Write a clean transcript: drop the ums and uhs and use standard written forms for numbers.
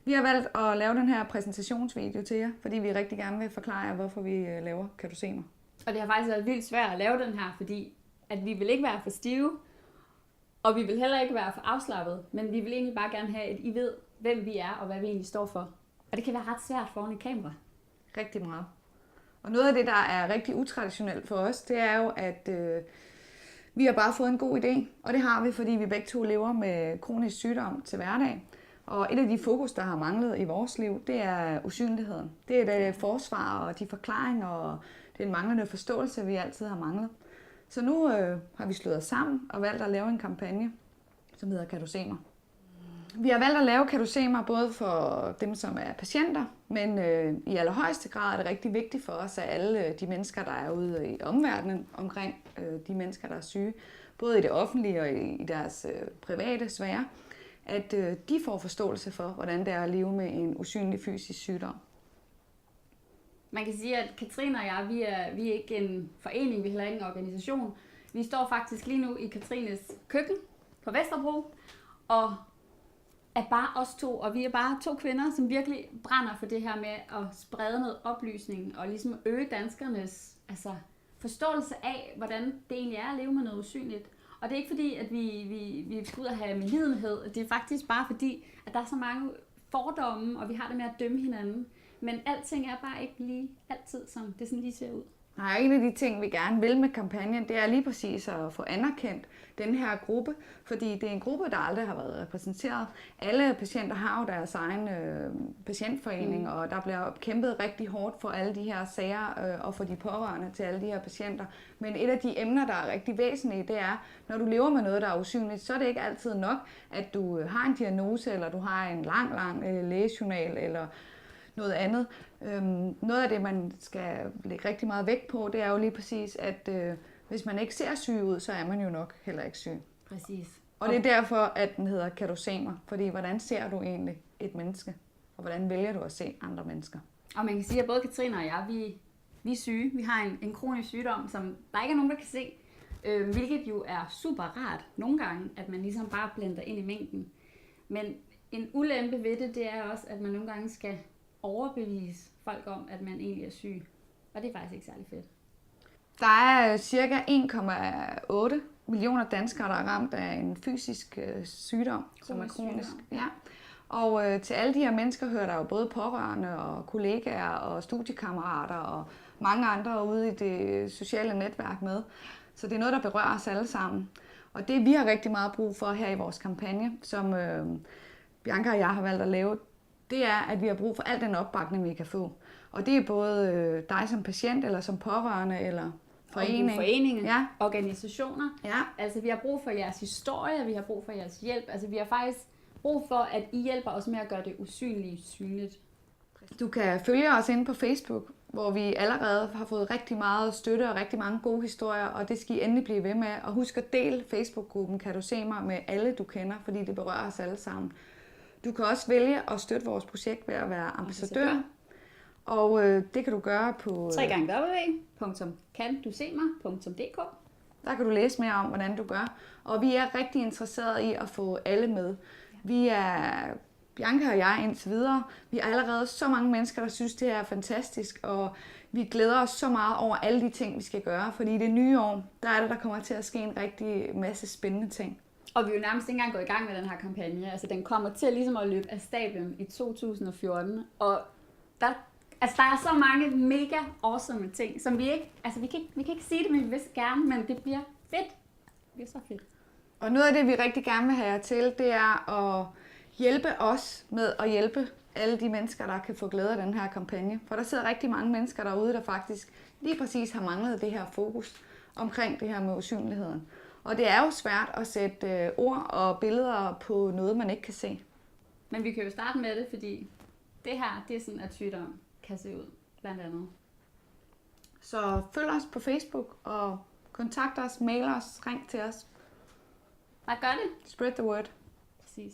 Vi har valgt at lave den her præsentationsvideo til jer, fordi vi rigtig gerne vil forklare jer, hvorfor vi laver Kaducemer. Og det har faktisk været vildt svært at lave den her, fordi at vi vil ikke være for stive, og vi vil heller ikke være for afslappet, men vi vil egentlig bare gerne have, at I ved, hvem vi er og hvad vi egentlig står for. Og det kan være ret svært foran et kamera. Rigtig meget. Og noget af det, der er rigtig utraditionelt for os, det er jo, at vi har bare fået en god idé. Og det har vi, fordi vi begge to lever med kronisk sygdom til hverdag. Og et af de fokus, der har manglet i vores liv, det er usynligheden. Det er det forsvar og de forklaringer og den manglende forståelse, vi altid har manglet. Så nu har vi slået os sammen og valgt at lave en kampagne, som hedder Kaducemer. Vi har valgt at lave Kaducemer både for dem, som er patienter, men i allerhøjeste grad er det rigtig vigtigt for os, at alle de mennesker, der er ude i omverdenen omkring de mennesker, der er syge, både i det offentlige og i deres private sfære, at de får forståelse for, hvordan det er at leve med en usynlig fysisk sygdom. Man kan sige, at Katrine og jeg, vi er ikke en forening, vi er heller ikke en organisation. Vi står faktisk lige nu i Katrines køkken på Vesterbro, og er bare os to, og vi er bare to kvinder, som virkelig brænder for det her med at sprede noget oplysning, og ligesom øge danskernes forståelse af, hvordan det egentlig er at leve med noget usynligt. Og det er ikke fordi, at vi skal ud og have medlidenhed, det er faktisk bare fordi, at der er så mange fordomme, og vi har det med at dømme hinanden. Men alting er bare ikke lige altid, som det sådan lige ser ud. Nej, en af de ting, vi gerne vil med kampagnen, det er lige præcis at få anerkendt den her gruppe, fordi det er en gruppe, der aldrig har været repræsenteret. Alle patienter har jo deres egen patientforening, og der bliver kæmpet rigtig hårdt for alle de her sager og for de pårørende til alle de her patienter. Men et af de emner, der er rigtig væsentlige, det er, når du lever med noget, der er usynligt, så er det ikke altid nok, at du har en diagnose, eller du har en lang lægejournal, eller noget andet. Noget af det, man skal lægge rigtig meget vægt på, det er jo lige præcis, at hvis man ikke ser syg ud, så er man jo nok heller ikke syg. Præcis. Og det er derfor, at den hedder Kaducemer, fordi hvordan ser du egentlig et menneske, og hvordan vælger du at se andre mennesker? Og man kan sige, at både Katrine og jeg, vi er syge. Vi har en kronisk sygdom, som der ikke er nogen, der kan se, hvilket jo er super rart nogle gange, at man ligesom bare blender ind i mængden. Men en ulempe ved det, det er også, at man nogle gange skal overbevise folk om, at man egentlig er syg. Og det er faktisk ikke særlig fedt. Der er cirka 1,8 millioner danskere, der er ramt af en fysisk sygdom, som er kronisk. Ja. Og til alle de her mennesker hører der jo både pårørende og kollegaer og studiekammerater og mange andre ude i det sociale netværk med. Så det er noget, der berører os alle sammen. Og det vi har rigtig meget brug for her i vores kampagne, som Bianca og jeg har valgt at lave, det er, at vi har brug for al den opbakning, vi kan få. Og det er både dig som patient, eller som pårørende, eller foreninger, organisationer. Ja. Altså, vi har brug for jeres historie, vi har brug for jeres hjælp. Altså, vi har faktisk brug for, at I hjælper os med at gøre det usynlige synligt. Du kan følge os inde på Facebook, hvor vi allerede har fået rigtig meget støtte og rigtig mange gode historier, og det skal I endelig blive ved med. Og husk at dele Facebook-gruppen Kaducemer med alle, du kender, fordi det berører os alle sammen. Du kan også vælge at støtte vores projekt ved at være ambassadør. Og det kan du gøre på www.kandusemmer.dk. Der kan du læse mere om, hvordan du gør. Og vi er rigtig interesserede i at få alle med. Vi er, Bianca og jeg indtil videre, vi er allerede så mange mennesker, der synes, det er fantastisk. Og vi glæder os så meget over alle de ting, vi skal gøre. Fordi i det nye år, der kommer til at ske en rigtig masse spændende ting. Og vi er jo nærmest ikke engang gået i gang med den her kampagne. Altså, den kommer til ligesom at løbe af stablen i 2014. Og der er så mange mega awesome ting, som vi ikke... Altså, vi kan ikke sige det, men vi vil gerne, men det bliver fedt. Det bliver så fedt. Og noget af det, vi rigtig gerne vil have jer til, det er at hjælpe os med at hjælpe alle de mennesker, der kan få glæde af den her kampagne. For der sidder rigtig mange mennesker derude, der faktisk lige præcis har manglet det her fokus omkring det her med usynligheden. Og det er jo svært at sætte ord og billeder på noget, man ikke kan se. Men vi kan jo starte med det, fordi det her, det er sådan, at sygdom kan se ud, blandt andet. Så følg os på Facebook og kontakt os, mail os, ring til os. Bare gør det. Spread the word. Præcis.